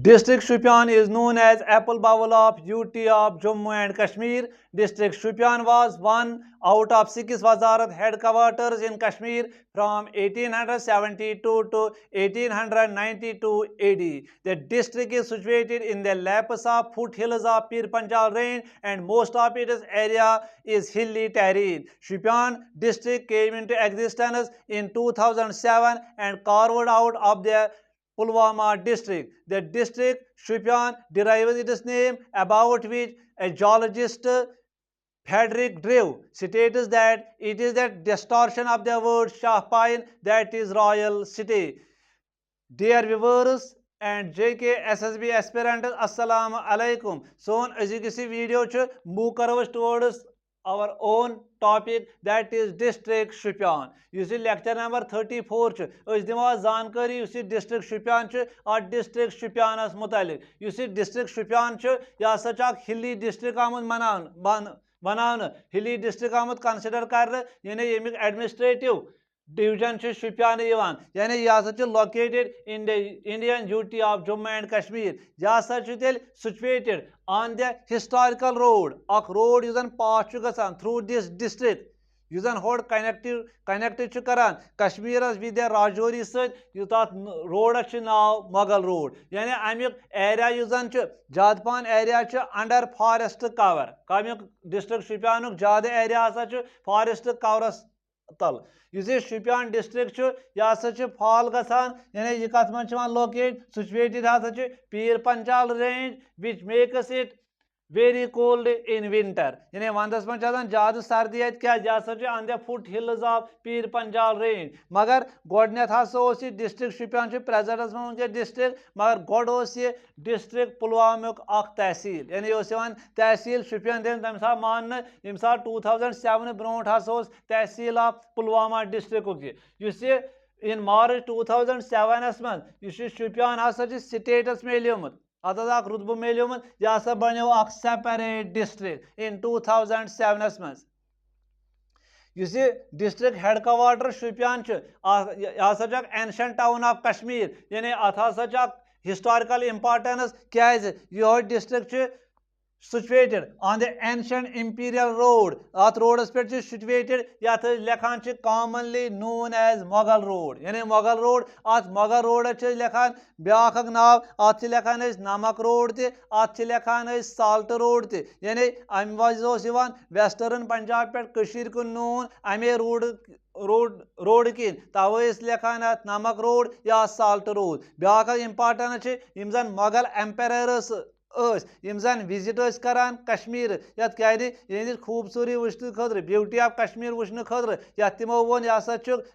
District Shopian is known as Apple Bowl of UT of Jammu and Kashmir. District Shopian was one out of six Wazarat headquarters in Kashmir from 1872 to 1892 AD. The district is situated in the laps of foothills of Pir Panjal range and most of its area is hilly terrain. Shopian district came into existence in 2007 and carved out of the Pulwama district. The district Shopian derives its name about which a geologist Frederick Drew states that it is the distortion of the word Shopian that is royal city. Dear viewers and JKSSB aspirants, Assalamu alaikum. So, as you can see, video move towards our own topic, that is district Shopian. You see lecture number 34 is dimo zankari you see district Shopian or district Shopianas mutalik. You see district Shopian ya sa ak hilly district amud manan hilly district amud consider kar yani yemik administrative division Shopian yavan yani ya sa located in the Indian UT of Jammu and Kashmir. Ya sa situated on the historical road. A road is pass through this district. Yuzan hod connected karan Kashmir with the Rajori side yutat road now Mughal road. Yani amik area yuzan Jadpan area under forest cover. Kamik district Shopianuk jade area asa forest cover tal. You see Shopian district ya sa fall gasan yani ye kat man located situated has Pir Panjal range which makes it very cold in winter. Yani vandas man chadan jadu sardi ayet kya ja sa on the foot hills of Pir Panjal range. Magar godnet has osi district Shopian present as man district magar god osi district Pulwamuk ak tehsil. Yani osi tehsil Shopian dem tamsa man imsa 2007 bront has os tehsil of Pulwama district okay. You see in March 2007 as man you see Shopian has such status meliumut. Atak rutbu meliumut ya sa banyo ak separate district in 2007 as man. You see district headquarters Shopian ya sa ancient town of Kashmir yani atha sa historical importance kya is your district situated on the ancient imperial road. That road is situated yat lekhan commonly known as Mughal road. Yani Mughal road at Mughal road lekhan byakak nav at lekhan is Namak road te at lekhan is Salt road te. Yani am was ivan western Punjab pet Kashir kun known ame road kin tawais lekhan Namak road ya Salt road. Byakak important imzan Mughal emperors यम जन visit करान कश्मीर ये क्या खूबसूरी वुचन खतर beauty of Kashmir वुचन खतर या तमो वोन यह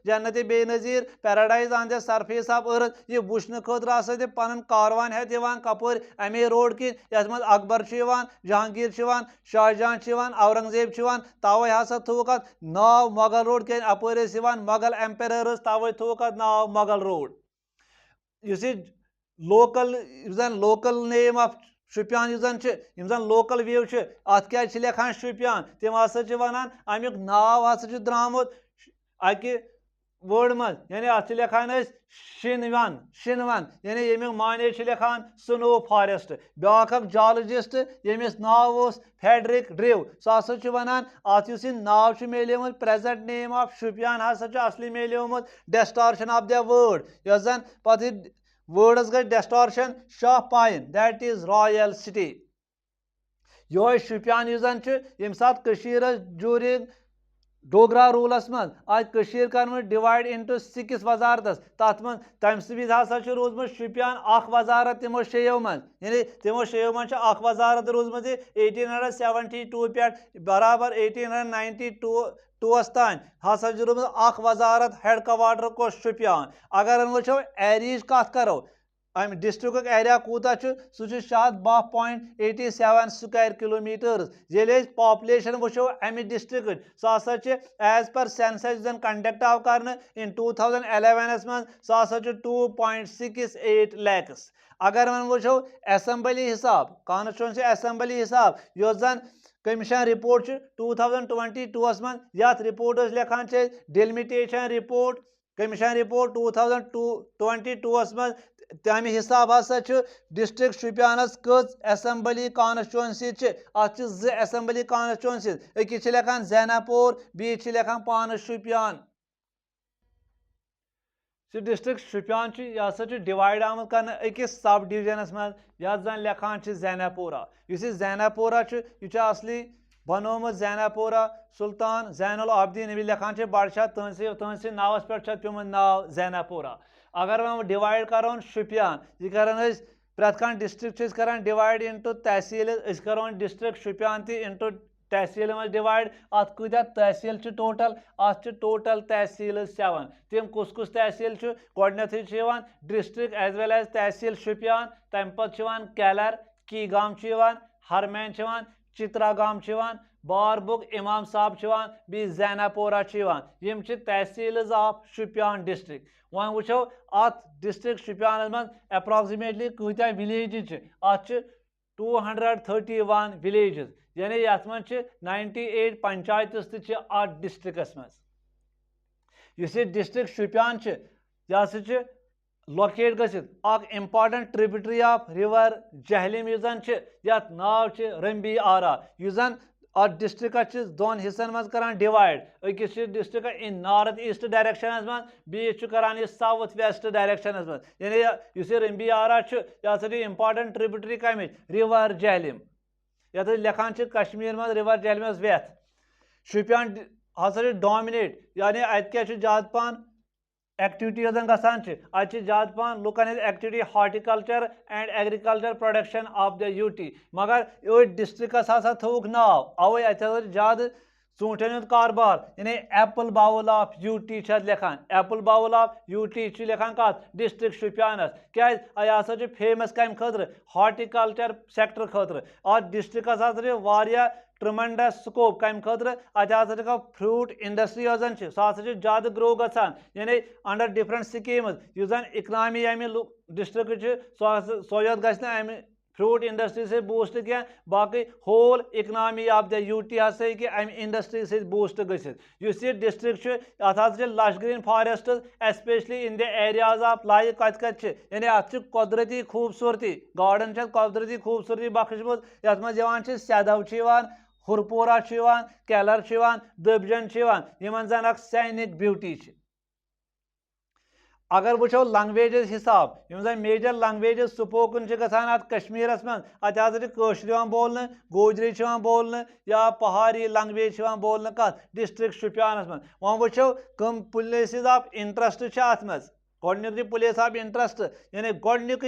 जन्नत Benazir paradise on the surface of earth यह वुचन खतर पन कारवान हेत कपर अमे रोड किन ये मज अकबर जहांगीर शाहजहां औरंगजेब तवे हसा थोक नाव मुगल रोड क्या अपर मुगल एम्परर्स तवे थोक नाव मुगल रोड यह लोकल नेम ऑफ Shopian यम लोकल व्यू अत क्या लेखान Shopian तम हसा वनान अमुक नाव हसा द्रामुत अकि वर्ड मज यानी अत लेखान शिनवन यानी यमुक माने लेखान स्नो फॉरेस्ट ब्याक जॉलजिस्ट यमिस नाव फेडरिक ड्रिव सह हसा वनान अत नाव मेलेमुत प्रेजेंट नेम ऑफ Shopian हसा असली मेलेमुत डिस्टॉर्शन ऑफ द वर्ड यह जन पत words गई distortion Shopian that is royal city. Yo Shopian yuzan yem sat Kashir during Dogra rules man आज Kashir कर divide into 6 वजारतस तथ मन तम विज हसा रोजम Shopian अख वजारत तमो शेयो मन यानी तमो शेयो मन अख वजारत रोजम 1872 पे बराबर 1892 तान हसा अख वजारत हेडक्वार्टर को Shopian. अगर वो एरिज कत करो अम डिस्ट्रिक्ट एरिया कूता सह 12.87 स्क्वायर किलोमीटर्स ये पॉपुलेशन वो अमि डिस्ट्रिक्ट सह हसा एज पर सेंसस कंडक्ट आव कर इन 2011 मं सह हसा 2.68 lakhs. अगर वन वो असेंबली हिसाब कॉन्स्टिट्यूंसी असेंबली हिसाब यह जन कमीशन रिपोर्ट 2022 मं यथ रिपोर्ट लेखान डिलिमिटेशन रिपोर्ट कमीशन रिपोर्ट 2022 मं तमे हिसाब हसा डिस्ट्रिक्ट शुपियानस कच असेंबली कॉन्स्टिट्यूंसी अत असेंबली कॉन्स्टिट्यूंसी अकिस लेखान जैनापुर बीस लेखान पान शुपियान डिस्ट्रिक्ट शुपियान यह हसा डिवाइड आमुत कर अकिस सब डिवीजनस मज यथ जन लेखान जैनापुरा इस जैनापुरा यह असली बनोमुत जैनापुरा सुल्तान जैनुल आबदीन नबी लेखान बादशाह तहस नावस पे पेमुत नाव जैनापुरा अगर वह डिवाइड करो शुपियान यह करान प्रत कह डिस्ट्रिक्ट करान डिवाइड इंटू तहसील करो डिस्ट्रिक्ट शुपियान इंटू तहसील मज डिवाइड अत कूत्या तहसील टोटल अत टोटल तहसील 7 तिम कुस तहसील गोडनेथी डिस्ट्रिक्ट एज वेल एज तहसील शुपियान तम पे कैलर की गाम हरमैन चित्रा गाम बारबुक इमाम साहब बी जैनापोरा यम तहसील ऑफ शुपियान डिस्ट्रिक्ट वह वो अत डिस्ट्रिक्ट शुपियान मज अप्रोक्सीमेटली कूत्या विलेज अत 231 विलेज यानी यथ मज 98 पंचायत अत डिस्ट्रिक्स मज डिस्ट्रिक्ट शुपियान यह हसा लोकेट गख important tributary of river Jhelum यथ नाव रंबी आरा जन अत डिस्ट्रिक्ट दोन हिस्सन मज करान डिवाइड अकिस district in north east direction मज बीस करान साउथ वेस्ट डायरेक्शन मज यानी रंबी आरा यह हसा इम्पार्टेंट ट्रिब्यूटरी कम रिवर जहलिम यथ लेखान कश्मीर मज रिवर जहलिमस वेथ शुपियान हसा डोमिनेट यानी अत क्या ज्यादा पान एक्टिविटीज गसान अत ज्यादा पान लुकन activity horticulture and agriculture production of the UT मगर ये डिस्ट्रिक्स हसा थोक नाव अवे अत ज्यादा ूठन हूं कारोबार यानी एप्पल बाउल ऑफ यूटी लेखान एप्पल बाउल ऑफ यूटी लेखान कत डिस्ट्रिक्ट शुपियानस क्या हसा फेमस कम खतर हार्टिकल्चर सेक्टर खतर अत डिस्ट्रिक्स हसा ट्रमंडस स्कोप कम खतर अत हसा फ्रूट इंडस्ट्री सह ज्यादा ग्रो गसान यानी अंडर डिफरेंट स्कीम्स जन इकनॉमी अमे डिस्ट्रिक्ट सो अमे फ्रूट इंडस्ट्री से बूस्ट क्या बाकी whole economy of the UT हसा अमे इंडस्ट्री से बूस्ट गस डिस्ट्रिक्ट अत lush green forest especially in the areas of like कत यानी अत कुदरती खूबसूरती गार्डन कुदरती खूबसूरती बख्शमुत यथ मज सैदव हुरपोरा कैलर दबजन यमन जन सैनिक ब्यूटी अगर वो लैंग्वेजेस हिसाब यम जन मेजर लैंग्वेजेस स्पोकन गसान अत कश्मीरस मज अत बोलने गोजरी बोलने या पहाड़ी लैंग्वेज बोलने कत डिस्ट्रिक्ट शुपियानस मज वह वो कम प्लेसेस ऑफ इंटरेस्ट अत मज गोडनिक प्लेस ऑफ इंटरेस्ट यानी गोडनिक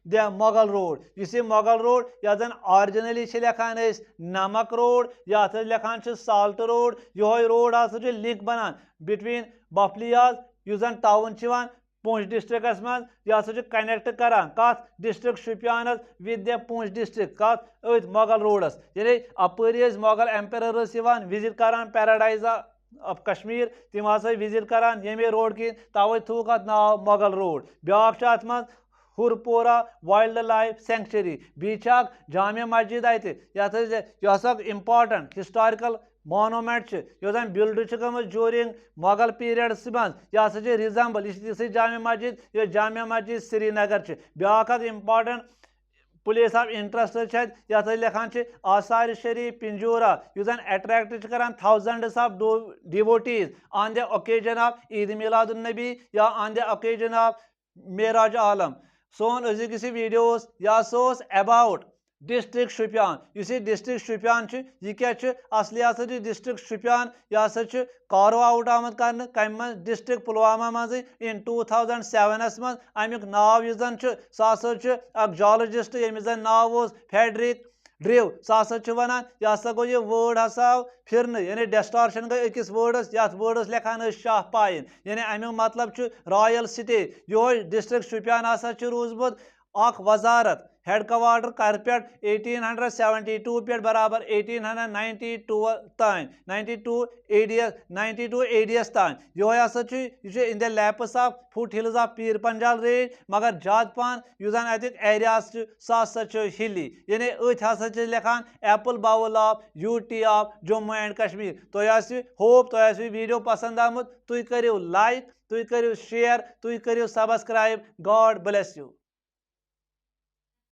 द मोगल रोड इस मोगल रोड यह जन ऑरिजिनली लेखान नमक रोड या लेखान साल्ट रोड यह रोड हसा लिंक बनान बिटवीन बफलियाज जन टाउन पुंछ डिस्ट्रिक्स मज यह हसा कनेक्ट करान कत डिस्ट्रिक्ट शुपियानस विद द पुंछ डिस्ट्रिक्ट कत अथ मोगल रोडस यानी अपर मोगल एम्परर्स विजिट करान पैराडाइज ऑफ कश्मीर तिम हसा विजिट करान यमे रोड कि तवे थूक अत नाव मोगल रोड ब्याक अत मज हुरपोरा वाइल्ड लाइफ सेंचुरी बीच जामिया मस्जिद अत इम्पार्टेंट हिस्टोरिकल मोनूमेंट जो बिल्ड गम ड्यूरिंग मोगल पीरियड्स मज यह हसा रिजम्बल यह जामिया मस्जिद यह जामिया मस्जिद श्रीनगर ब्याक इम्पार्टेंट प्लेस ऑफ इंटरेस्ट यथ लेखान आसार शरीफ पिंजूरा जन अट्रैक्ट करान thousands of devotees on the occasion of Eid Miladun Nabi या on the occasion of Meraj Alam सोन अजुक वीडियोस या अबाउट डिस्ट्रिक्ट शुपियान इस डिस्ट्रिक्ट शुपियान यह क्या असली हसा डिस्ट्रिक्ट शुपियान यह हसा कार्व आउट आमत कर कम डिस्ट्रिक्ट पुलवामा मज इन 2007 मज अमुक नाव जन सह जॉलजिस्ट यमिस जन नाव फेडरिक ड्रिव सह वनान यह हसा गो यह वर्ड हसा फिर यानी डिस्टॉर्शन गई अकिस वर्डस यथ वर्डस लेखान शाह पाइन यानी अमुक मतलब रॉयल स्टे यह डिस्ट्रिक्ट शुपियान हसा रूजमुत वजारत हेड क्वार्टर कर पे 1872 पे बराबर 1892 तान 92 एडीएस तान यह हसा in the lapse of foot hills of Pir Panjal range मगर ज्यादा पान जन अत एरियाज सह हसा हिली यानी अथ हसा लेखान apple bowl of UT of Jammu and Kashmir तो होप तो वीडियो पसंद आमुत तुम करो लाइक तुम करो शेयर तुम करो सब्सक्राइब गॉड ब्लेस यू।